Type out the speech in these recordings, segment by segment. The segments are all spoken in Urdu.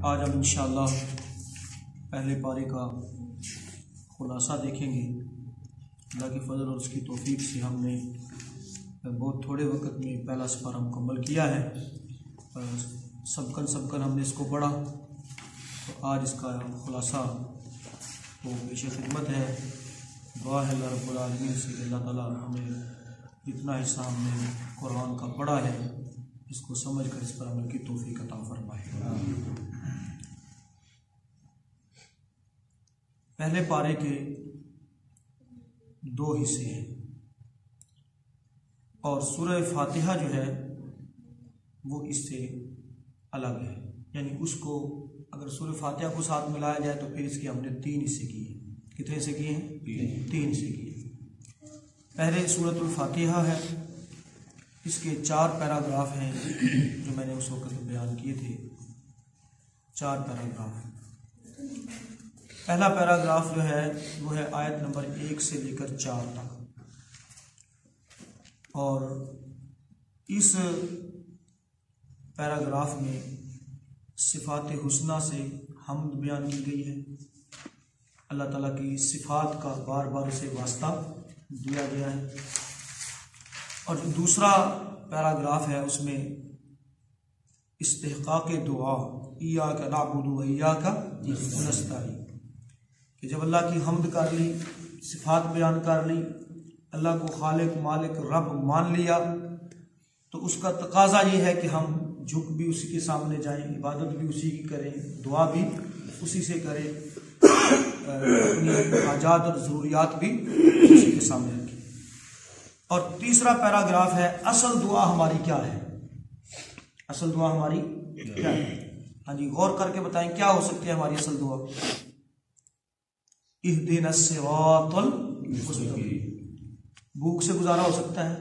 آج ہم انشاءاللہ پہلے پارے کا خلاصہ دیکھیں گے۔ اللہ کی فضل اور اس کی توفیق سے ہم نے بہت تھوڑے وقت میں پہلا سپارہ مکمل کیا ہے، سبکن ہم نے اس کو پڑھا، تو آج اس کا خلاصہ وہ پیش خدمت ہے۔ دعا ہے اللہ رب العالمین سے کہ اللہ تعالیٰ ہمیں جتنا حصہ ہم نے قرآن کا پڑھا ہے اس کو سمجھ کر اس پر عمل کی توفیق عطا فرمائے۔ پہلے پارے کے دو حصے ہیں اور سورہ فاتحہ جو ہے وہ اس سے الگ ہے، یعنی اس کو اگر سورہ فاتحہ کو ساتھ ملایا جائے تو پھر اس کے ہم نے تین حصے کیے۔ کتنے حصے کیے ہیں؟ تین حصے کیے۔ پہلے سورۃ الفاتحہ ہے، اس کے 4 پیراگراف ہیں جو میں نے اس وقت بیان کیے تھے، 4 پیراگراف۔ پہلا پیراگراف جو ہے وہ ہے آیت نمبر 1 سے لے کر 4 تک، اور اس پیراگراف میں صفات حسنہ سے حمد بیان کی گئی ہے۔ اللہ تعالیٰ کی صفات کا بار بار اسے واسطہ دیا گیا ہے۔ اور جو دوسرا پیراگراف ہے اس میں استحقاق دعا، ایاک نعبد و ایاک نستعین، کہ جب اللہ کی حمد کر لی، صفات بیان کر لی، اللہ کو خالق مالک رب مان لیا، تو اس کا تقاضا یہ ہے کہ ہم جھک بھی اسی کے سامنے جائیں، عبادت بھی اسی کی کریں، دعا بھی اسی سے کریں، اپنی حاجات اور ضروریات بھی اسی کے سامنے رکھیں۔ اور تیسرا پیراگراف ہے اصل دعا ہماری کیا ہے، اصل دعا ہماری کیا ہے۔ ہاں جی، غور کر کے بتائیں کیا ہو سکتی ہے ہماری اصل دعا۔ اہدنا الصراط المستقیم، بھوک سے گزارا ہو سکتا ہے،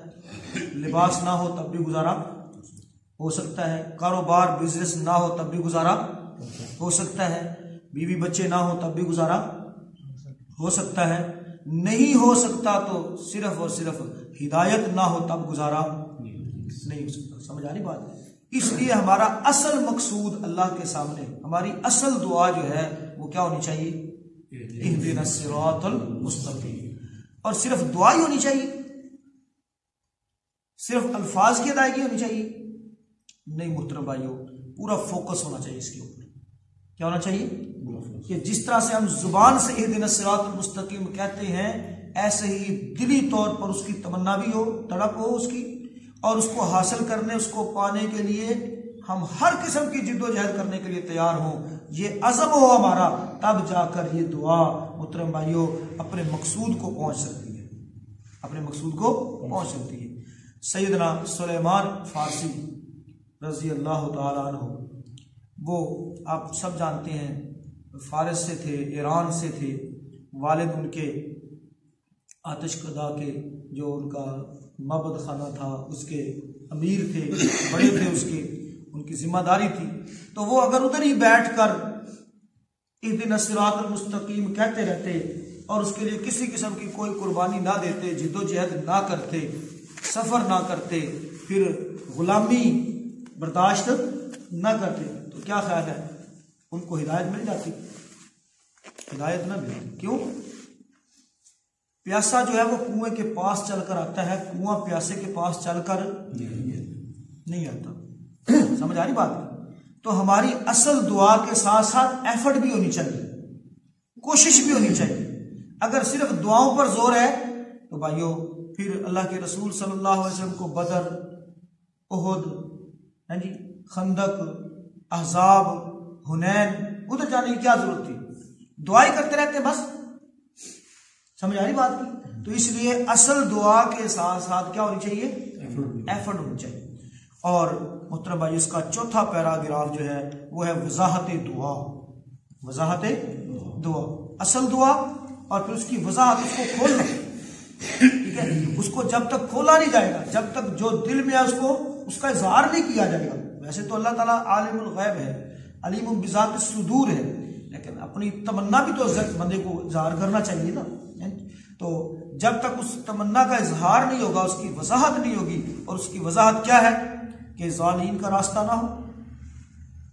لباس نہ ہو تب بھی گزارا ہو سکتا ہے، کاروبار بزنس نہ ہو تب بھی گزارا ہو سکتا ہے، بیوی بچے نہ ہو تب بھی گزارا ہو سکتا ہے، نہیں ہو سکتا تو صرف اور صرف ہدایت نہ ہو تب گزارا نہیں ہو سکتا۔ سمجھ آ رہی بات؟ اس لیے ہمارا اصل مقصود اللہ کے سامنے، ہماری اصل دعا جو ہے وہ کیا ہونی چاہیے؟ اہدنا الصراط المستقیم۔ اور صرف دعا ہی ہونی چاہیے؟ صرف الفاظ کی ادائیگی ہونی چاہیے؟ نہیں محترم بھائیو، پورا فوکس ہونا چاہیے اس کے اوپر۔ کیا ہونا چاہیے؟ کہ جس طرح سے ہم زبان سے اہدنا الصراط المستقیم کہتے ہیں، ایسے ہی دلی طور پر اس کی تمنا بھی ہو، تڑپ ہو اس کی، اور اس کو حاصل کرنے، اس کو پانے کے لیے ہم ہر قسم کی جد و جہد کرنے کے لیے تیار ہوں، یہ عزم ہو ہمارا، تب جا کر یہ دعا محترم بھائیو اپنے مقصود کو پہنچ سکتی ہے، اپنے مقصود کو پہنچ سکتی ہے۔ سیدنا سلیمان فارسی رضی اللہ تعالیٰ عنہ، وہ آپ سب جانتے ہیں فارس سے تھے، ایران سے تھے، والد ان کے آتش قدا کے جو ان کا معبد خانہ تھا اس کے امیر تھے، بڑے تھے، اس کے ان کی ذمہ داری تھی، تو وہ اگر ادھر ہی بیٹھ کر اہدنا الصراط المستقیم کہتے رہتے اور اس کے لیے کسی قسم کی کوئی قربانی نہ دیتے، جد و جہد نہ کرتے، سفر نہ کرتے، پھر غلامی برداشت نہ کرتے، تو کیا خیال ہے ان کو ہدایت مل جاتی؟ ہدایت نہ ملتی۔ کیوں؟ پیاسا جو ہے وہ کنویں کے پاس چل کر آتا ہے، کنواں پیاسے کے پاس چل کر نہیں آتا۔ سمجھ آ رہی بات؟ تو ہماری اصل دعا کے ساتھ ساتھ ایفرٹ بھی ہونی چاہیے، کوشش بھی ہونی چاہیے۔ اگر صرف دعاؤں پر زور ہے تو بھائیو پھر اللہ کے رسول صلی اللہ علیہ وسلم کو بدر، احد، خندق، احزاب، حنین ادھر جانے کی کیا ضرورت تھی؟ دعائیں کرتے رہتے بس۔ سمجھ آ رہی بات کی؟ تو اس لیے اصل دعا کے ساتھ ساتھ کیا ہونی چاہیے؟ ایفرٹ ہونی چاہیے۔ اور محترم بھائی، اس کا چوتھا پیراگراف جو ہے وہ ہے وضاحت دعا، وضاحت دعا، اصل دعا اور پھر اس کی وضاحت، اس کو کھولنا، ٹھیک ہے؟ اس کو جب تک کھولا نہیں جائے گا، جب تک جو دل میں ہے اس کو اس کا اظہار نہیں کیا جائے گا۔ ویسے تو اللہ تعالیٰ عالم الغیب ہے، علیم بذات الصدور ہے، لیکن اپنی تمنا بھی تو بندے کو اظہار کرنا چاہیے نا۔ تو جب تک اس تمنا کا اظہار نہیں ہوگا، اس کی وضاحت نہیں ہوگی، اور اس کی وضاحت کیا ہے کہ ظالمین کا راستہ نہ ہو،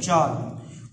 4।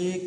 1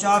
4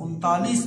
39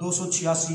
286,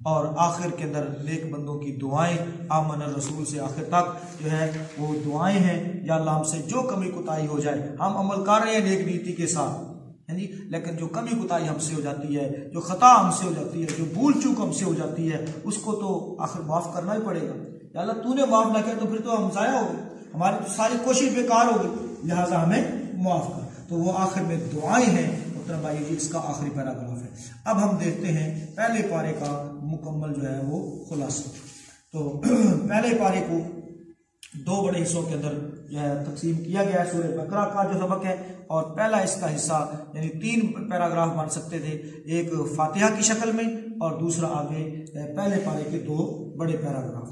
اور آخر کے اندر نیک بندوں کی دعائیں آمن الرسول سے آخر تک جو ہے وہ دعائیں ہیں، یا اللہ ہم سے جو کمی کوتاہی ہو جائے، ہم عمل کر رہے ہیں نیک نیتی کے ساتھ جی، لیکن جو کمی کوتاہی ہم سے ہو جاتی ہے، جو خطا ہم سے ہو جاتی ہے، جو بھول چوک ہم سے ہو جاتی ہے، اس کو تو آخر معاف کرنا ہی پڑے گا۔ یا اللہ تو نے معاف نہ کیا تو پھر تو ہم ضائع ہو گئے، ہماری تو ساری کوشش بیکار ہو گئی، لہٰذا ہمیں معاف کر۔ تو وہ آخر میں دعائیں ہیں محترم بھائی جی، اس کا آخری پیراگراف ہے۔ اب ہم دیکھتے ہیں پہلے پارے کا مکمل جو ہے وہ خلاصہ۔ تو پہلے پارے کو دو بڑے حصوں کے اندر جو ہے تقسیم کیا گیا ہے۔ سورہ بقرہ کا جو سبق ہے، اور پہلا اس کا حصہ یعنی 3 پیراگراف بن سکتے تھے، ایک فاتحہ کی شکل میں اور دوسرا آگے پہلے پارے کے 2 بڑے پیراگراف۔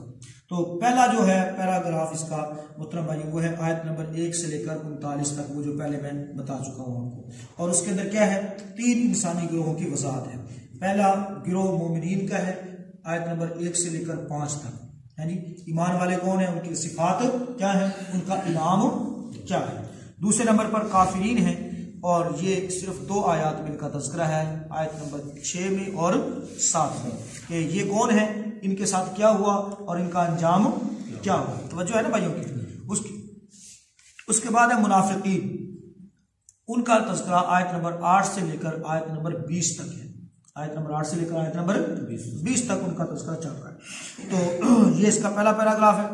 تو پہلا جو ہے پیراگراف اس کا محترم بھائی وہ ہے آیت نمبر 1 سے لے کر 39 تک، وہ جو پہلے میں بتا چکا ہوں آپ کو، اور اس کے اندر کیا ہے 3 انسانی گروہوں کی وضاحت ہے۔ پہلا گروہ مومنین کا ہے، آیت نمبر 1 سے لے کر 5 تک، یعنی ایمان والے کون ہیں، ان کی صفات کیا ہے، ان کا انعام کیا ہے۔ دوسرے نمبر پر کافرین ہیں، اور یہ صرف 2 آیات میں ان کا تذکرہ ہے، آیت نمبر 6 میں اور 7 میں، کہ یہ کون ہیں، ان کے ساتھ کیا ہوا اور ان کا انجام کیا ہوا۔ توجہ ہے نا بھائیوں کی۔ اس کے بعد ہے منافقین، ان کا تذکرہ آیت نمبر 8 سے لے کر آیت نمبر 20 تک ہے، آیت نمبر 8 سے لے کر آیت نمبر 20 تک ان کا تذکرہ چل رہا ہے۔ تو یہ اس کا پہلا پیراگراف ہے،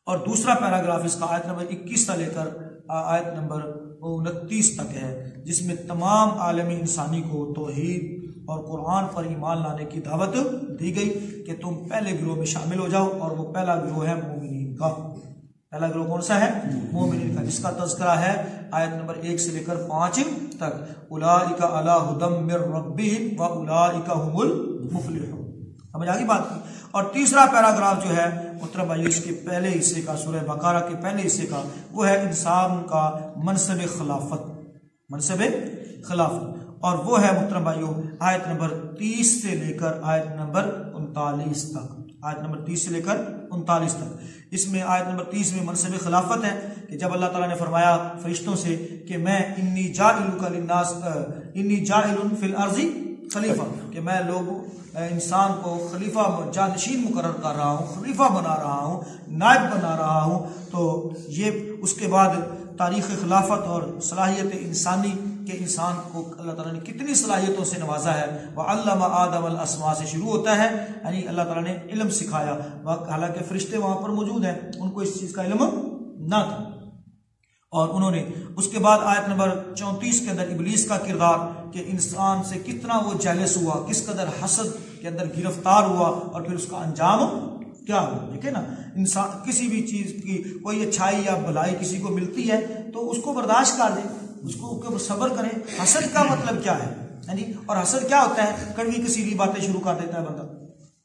اور دوسرا پیراگراف اس کا آیت نمبر 21 سے لے کر آیت نمبر 29 تک ہے، جس میں تمام عالمی انسانی کو توحید اور قرآن پر ایمان لانے کی دعوت دی گئی کہ تم پہلے گروہ میں شامل ہو جاؤ، اور وہ پہلا گروہ ہے مومنین کا۔ پہلا گروہ کون سا ہے؟ مومنین کا، جس کا تذکرہ ہے آیت نمبر 1 سے لے کر 5 تک، اولئک علی ھدی من ربہم واولئک ھم المفلحون۔ سمجھ آگئی بات کی۔ اور تیسرا پیراگراف جو ہے محترم بھائی اس کے پہلے حصے کا، سورہ بقرہ کے پہلے حصے کا، وہ ہے انسان کا منصب خلافت، منصب خلافت، اور وہ ہے محترم بھائیو آیت نمبر 30 سے لے کر آیت نمبر 39 تک، آیت نمبر 30 سے لے کر 39 تک۔ اس میں آیت نمبر 30 میں منصب خلافت ہے کہ جب اللہ تعالیٰ نے فرمایا فرشتوں سے کہ میں انی جاعل فی الارض خلیفہ، کہ میں لوگوں انسان کو خلیفہ جانشین مقرر کر رہا ہوں، خلیفہ بنا رہا ہوں، نائب بنا رہا ہوں۔ تو یہ اس کے بعد تاریخ خلافت اور صلاحیت انسانی کہ انسان کو اللہ تعالیٰ نے کتنی صلاحیتوں سے نوازا ہے۔ وَعَلَّمَ آدَمَ الْأَسْمَاءَ سے شروع ہوتا ہے، یعنی اللہ تعالیٰ نے علم سکھایا، حالانکہ فرشتے وہاں پر موجود ہیں، ان کو اس چیز کا علم نہ تھا۔ اور انہوں نے اس کے بعد آیت نمبر 34 کے اندر ابلیس کا کردار کہ انسان سے کتنا وہ جیلس ہوا، کس قدر حسد کے اندر گرفتار ہوا، اور پھر اس کا انجام کیا ہوا۔ دیکھیں نا، انسان کسی بھی چیز کی کوئی اچھائی یا بھلائی کسی کو ملتی ہے تو اس کو برداشت کر دیں، اس کو صبر کریں۔ حسد کا مطلب کیا ہے، یعنی اور حسد کیا ہوتا ہے، کڑوی کسیلی باتیں شروع کر دیتا ہے بندہ،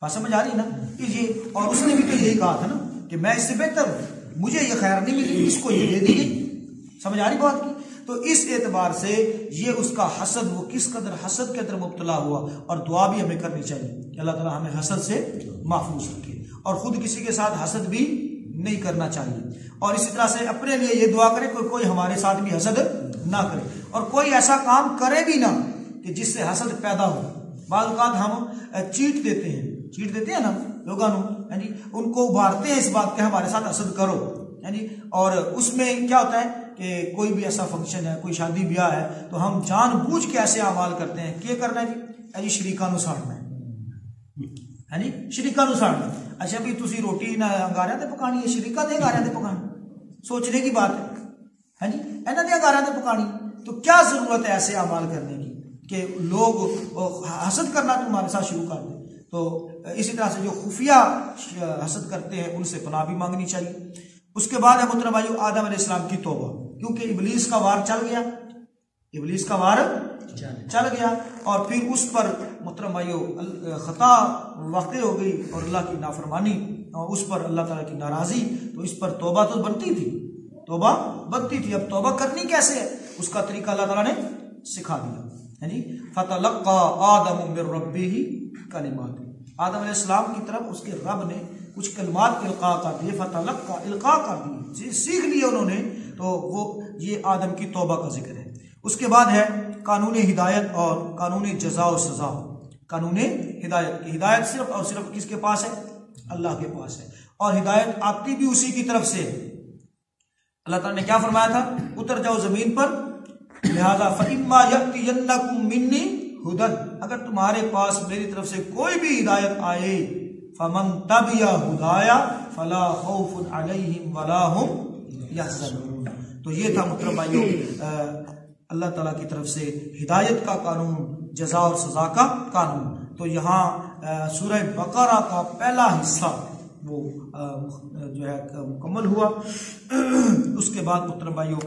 بات سمجھ آ رہی ہے نا کہ یہ، اور اس نے بھی تو یہی کہا تھا نا کہ میں اس سے بہتر ہوں، مجھے یہ خیر نہیں ملی، اس کو یہ دے دی گئی، سمجھ آ رہی بات کی۔ تو اس اعتبار سے یہ اس کا حسد، وہ کس قدر حسد کے اندر مبتلا ہوا، اور دعا بھی ہمیں کرنی چاہیے کہ اللہ تعالیٰ ہمیں حسد سے محفوظ رکھے، اور خود کسی کے ساتھ حسد بھی نہیں کرنا چاہیے، اور اسی طرح سے اپنے لیے یہ دعا کرے کہ کوئی ہمارے ساتھ بھی حسد نہ کرے، اور کوئی ایسا کام کرے بھی نہ کہ جس سے حسد پیدا ہو۔ بعض اوقات ہم چیٹ دیتے ہیں نا لوگوں، یعنی ان کو ابھارتے ہیں اس بات کہ ہمارے ساتھ حسد کرو، یعنی اور اس میں کیا ہوتا ہے کہ کوئی بھی ایسا فنکشن ہے، کوئی شادی بیاہ ہے، تو ہم جان بوجھ کے ایسے اعمال کرتے ہیں، کیا کرنا ہے جی شریکاں نو ساڑنا ہے، یعنی شریکاں نو ساڑنا۔ اچھا بھی تسی روٹی نہ انگاریاں تے پکانی ہے، شریکاں تے انگاریاں تے پکانی، سوچنے کی بات ہے جی، انہاں تے انگاریاں تے پکانی۔ تو کیا ضرورت ہے ایسے اعمال کرنے کی کہ لوگ حسد کرنا تمہارے ساتھ شروع کر دیں۔ تو اسی طرح سے جو خفیہ حسد کرتے ہیں ان سے پناہ بھی مانگنی چاہیے۔ اس کے بعد ہے محترم بھائیو آدم علیہ السلام کی توبہ، کیونکہ ابلیس کا وار چل گیا، ابلیس کا وار چل گیا، اور پھر اس پر محترم بھائیو خطا واقع ہو گئی اور اللہ کی نافرمانی، اور اس پر اللہ تعالیٰ کی ناراضی، تو اس پر توبہ تو بنتی تھی، توبہ بنتی تھی۔ اب توبہ کرنی کیسے ہے، اس کا طریقہ اللہ تعالیٰ نے سکھا دیا، یعنی فَتَلَقَّى آدَمُ مِن رَبِّهِ کلمات، آدم علیہ السلام کی طرف اس کے رب نے کچھ کلمات القاء کر دیے، فتلقا القاء کر دیے، سیکھ لیے انہوں نے، تو وہ یہ آدم کی توبہ کا ذکر ہے۔ اس کے بعد ہے قانون ہدایت اور قانون جزا و سزا، قانون ہدایت کی، ہدایت صرف اور صرف کس کے پاس ہے؟ اللہ کے پاس ہے، اور ہدایت آتی بھی اسی کی طرف سے۔ اللہ تعالیٰ نے کیا فرمایا تھا؟ اتر جاؤ زمین پر، لہذا فَإِمَّا يَأْتِيَنَّكُم مِّنِّي هُدًى، اگر تمہارے پاس میری طرف سے کوئی بھی ہدایت آئے، فَمَن تَبِعَ هُدَايَ فَلَا خَوْفٌ عَلَيْهِمْ وَلَا هُمْ يَحْزَنُونَ۔ تو یہ تھا محترم بھائیو اللہ تعالیٰ کی طرف سے ہدایت کا قانون، جزا اور سزا کا قانون۔ تو یہاں سورہ بقرہ کا پہلا حصہ وہ جو ہے مکمل ہوا۔ اس کے بعد محترم بھائیو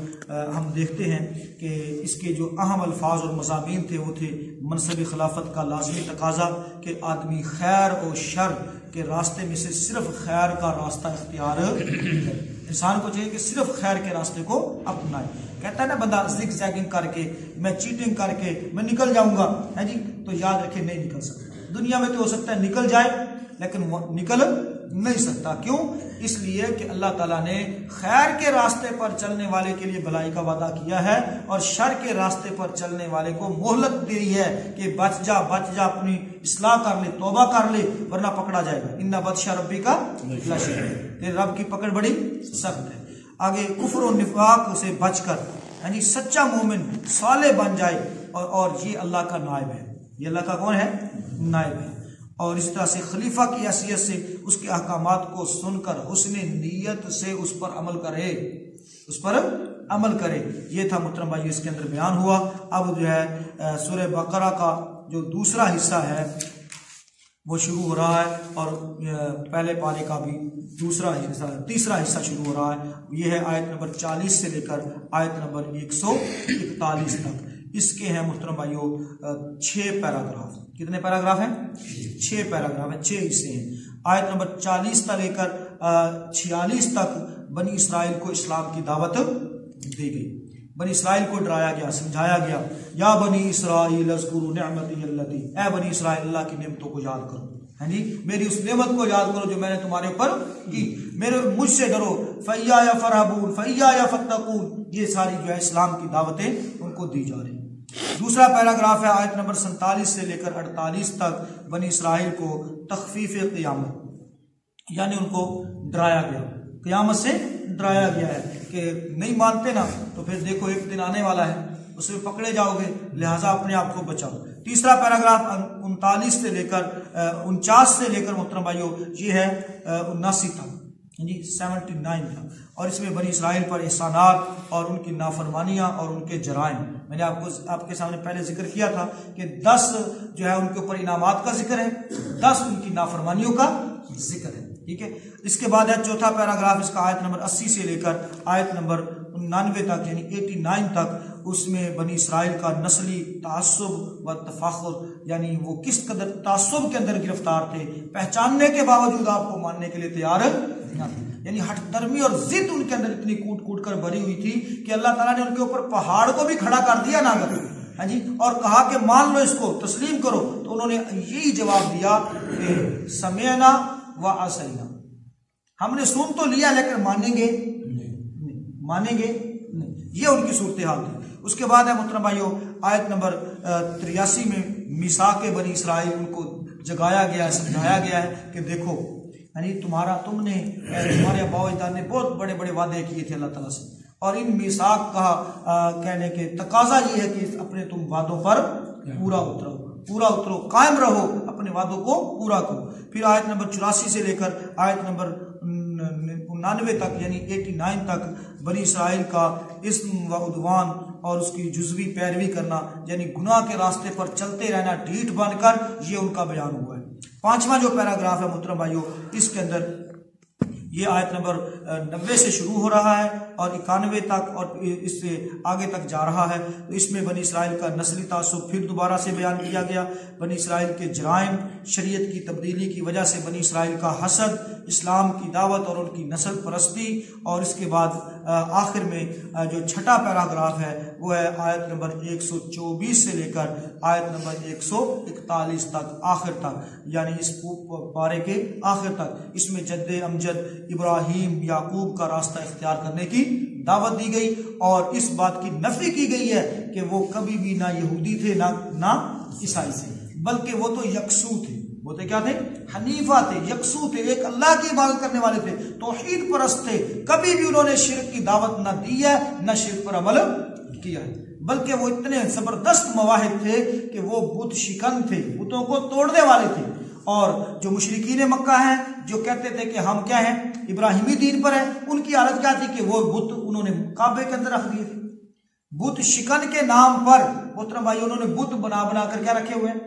ہم دیکھتے ہیں کہ اس کے جو اہم الفاظ اور مضامین تھے وہ تھے منصب خلافت کا لازمی تقاضا، کہ آدمی خیر اور شر کے راستے میں سے صرف خیر کا راستہ اختیار کرے۔ انسان کو چاہیے کہ صرف خیر کے راستے کو اپنائے۔ کہتا ہے نا بندہ زگ زیگنگ کر کے، میں چیٹنگ کر کے میں نکل جاؤں گا، ہے جی، تو یاد رکھے نہیں نکل سکتا۔ دنیا میں تو ہو سکتا ہے نکل جائے لیکن وہ نکل نہیں سکتا۔ کیوں؟ اس لیے کہ اللہ تعالیٰ نے خیر کے راستے پر چلنے والے کے لیے بھلائی کا وعدہ کیا ہے، اور شر کے راستے پر چلنے والے کو مہلت دی ہے کہ بچ جا اپنی اصلاح کر لے، توبہ کر لے، ورنہ پکڑا جائے گا۔ ان بطش ربی کا لشدید، تیرے رب کی پکڑ بڑی سخت ہے۔ آگے کفر و نفاق سے بچ کر یعنی سچا مومن صالح بن جائے، اور یہ اللہ کا نائب ہے۔ یہ اللہ کا کون ہے؟ نائب ہے۔ اور اس طرح سے خلیفہ کی حیثیت سے اس کے احکامات کو سن کر حسن نیت سے اس پر عمل کرے، یہ تھا محترم بھائی اس کے اندر بیان ہوا۔ اب جو ہے سورہ بقرہ کا جو دوسرا حصہ ہے وہ شروع ہو رہا ہے، اور پہلے پارے کا بھی تیسرا حصہ شروع ہو رہا ہے۔ یہ ہے آیت نمبر 40 سے لے کر آیت نمبر 141 تک۔ اس کے ہیں محترم بھائیو 6 پیراگراف۔ کتنے پیراگراف ہیں؟ 6 پیراگراف ہیں، 6 حصے ہیں۔ آیت نمبر 40 سے لے کر 46 تک بنی اسرائیل کو اسلام کی دعوت دی گئی، بنی اسرائیل کو ڈرایا گیا، سمجھایا گیا، یا بنی اسرائیل اذکروا نعمتی التی، اے بنی اسرائیل اللہ کی نعمتوں کو یاد کرو، ہے جی، میری اس نعمت کو یاد کرو جو میں نے تمہارے اوپر کی، مجھ سے ڈرو، فَإِيَّايَ فَارْهَبُونَ فَإِيَّايَ فَاتَّقُونَ۔ یہ ساری جو ہے اسلام کی دعوتیں ان کو دی جا رہی ہیں۔ دوسرا پیراگراف ہے آیت نمبر 47 سے لے کر 48 تک، بنی اسرائیل کو تخفیف قیامت، یعنی ان کو ڈرایا گیا، قیامت سے ڈرایا گیا ہے کہ نہیں مانتے نا تو پھر دیکھو ایک دن آنے والا ہے، اس میں پکڑے جاؤ گے، لہٰذا اپنے آپ کو بچاؤ۔ تیسرا پیراگراف 39 سے لے کر 49 سے لے کر محترم بھائیو یہ ہے 79 تک، یعنی 79 تھا، اور اس میں بنی اسرائیل پر احسانات اور ان کی نافرمانیاں اور ان کے جرائم، میں نے آپ کے سامنے پہلے ذکر کیا تھا کہ 10 جو ہے ان کے اوپر انعامات کا ذکر ہے، 10 ان کی نافرمانیوں کا ذکر ہے، ٹھیک ہے۔ اس کے بعد ہے چوتھا پیراگراف، اس کا آیت نمبر 80 سے لے کر آیت نمبر 99 تک، یعنی 89 تک، اس میں بنی اسرائیل کا نسلی تعصب و تفاخر، یعنی وہ کس قدر تعصب کے اندر گرفتار تھے، پہچاننے کے باوجود آپ کو ماننے کے لیے تیار نہ تھے، یعنی ہٹ درمی اور ضد ان کے اندر اتنی کوٹ کر بھری ہوئی تھی کہ اللہ تعالیٰ نے ان کے اوپر پہاڑ کو بھی کھڑا کر دیا ناگر، ہاں جی، اور کہا کہ مان لو اس کو، تسلیم کرو، تو انہوں نے یہی جواب دیا کہ سمعنا و عصینا، ہم نے سن تو لیا لیکن مانیں گے نہیں، یہ ان کی صورتحال تھی۔ اس کے بعد ہے محترم بھائیو آیت نمبر 83 میں میثاق بنی اسرائیل، ان کو جگایا گیا ہے، سمجھایا گیا ہے کہ دیکھو، یعنی تمہارے اباء و اجداد نے بہت بڑے بڑے وعدے کیے تھے اللہ تعالیٰ سے، اور ان میثاق کا کہنے کے تقاضا یہ ہے کہ اپنے تم وعدوں پر پورا اترو، قائم رہو، اپنے وعدوں کو پورا کرو۔ پھر آیت نمبر 84 سے لے کر آیت نمبر 99 تک، یعنی 89 تک، بنی اسرائیل کا اسم و عدوان اور اس کی جزوی پیروی کرنا، یعنی گناہ کے راستے پر چلتے رہنا ڈھیٹ بن کر، یہ ان کا بیان ہوا ہے۔ پانچواں جو پیراگراف ہے محترم بھائیو، اس کے اندر یہ آیت نمبر 90 سے شروع ہو رہا ہے اور 91 تک، اور اس سے آگے تک جا رہا ہے۔ تو اس میں بنی اسرائیل کا نسلی تعصب پھر دوبارہ سے بیان کیا گیا، بنی اسرائیل کے جرائم، شریعت کی تبدیلی کی وجہ سے بنی اسرائیل کا حسد، اسلام کی دعوت اور ان کی نسل پرستی، اور اس کے بعد آخر میں جو چھٹا پیراگراف ہے وہ ہے آیت نمبر 124 سے لے کر آیت نمبر 141 تک، آخر تک، یعنی اس پارے کے آخر تک۔ اس میں جد امجد ابراہیم یعقوب کا راستہ اختیار کرنے کی دعوت دی گئی، اور اس بات کی نفی کی گئی ہے کہ وہ کبھی بھی نہ یہودی تھے نہ عیسائی تھے، بلکہ وہ تو یکسو تھے، بتیں کیا تھے؟ حنیفہ تھے، یکسو تھے، ایک اللہ کی عبادت کرنے والے تھے، توحید پرست تھے، کبھی بھی انہوں نے شرک کی دعوت نہ دی ہے نہ شرک پر عمل کیا ہے، بلکہ وہ اتنے زبردست مواہب تھے کہ وہ بت شکن تھے، بتوں کو توڑنے والے تھے۔ اور جو مشرکین مکہ ہیں جو کہتے تھے کہ ہم کیا ہیں، ابراہیمی دین پر ہیں، ان کی حالت کیا تھی کہ وہ بت انہوں نے کعبے کے اندر رکھ دیے تھے۔ بت شکن کے نام پر محترم بھائی انہوں نے بت بنا بنا کر کیا رکھے ہوئے ہیں،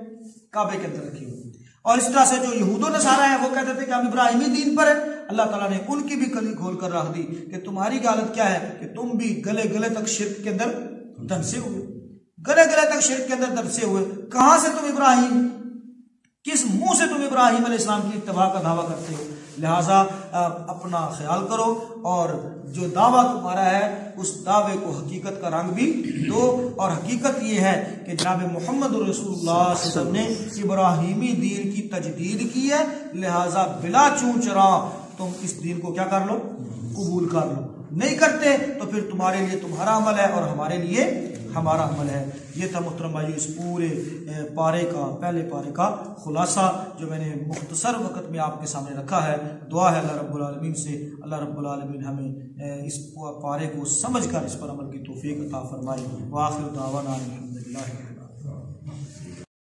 کعبے کے اندر رکھے ہوئے۔ اور اس طرح سے جو یہود و نصارہ ہیں وہ کہتے تھے کہ ہم ابراہیمی دین پر ہیں، اللہ تعالیٰ نے ان کی بھی کلی کھول کر رکھ دی کہ تمہاری حالت کیا ہے کہ تم بھی گلے گلے تک شرک کے اندر دنسے ہوئے، گلے گلے تک شرک کے اندر دنسے ہوئے۔ کہاں سے تم ابراہیم، کس منہ سے تم ابراہیم علیہ السلام کی اتباع کا دعویٰ کرتے ہو؟ لہٰذا اپنا خیال کرو اور جو دعویٰ تمہارا ہے اس دعوے کو حقیقت کا رنگ بھی دو۔ اور حقیقت یہ ہے کہ جناب محمد رسول اللہ صلی اللہ علیہ وسلم نے ابراہیمی دین کی تجدید کی ہے، لہٰذا بلا چوں چراں تم اس دین کو کیا کر لو، قبول کر لو۔ نہیں کرتے تو پھر تمہارے لیے تمہارا عمل ہے اور ہمارے لیے ہمارا عمل ہے۔ یہ تھا محترم بھائیو اس پورے پارے کا، پہلے پارے کا خلاصہ جو میں نے مختصر وقت میں آپ کے سامنے رکھا ہے۔ دعا ہے اللہ رب العالمین سے، اللہ رب العالمین ہمیں اس پارے کو سمجھ کر اس پر عمل کی توفیق عطا فرمائے۔ وآخر دعوانا الحمدللہ۔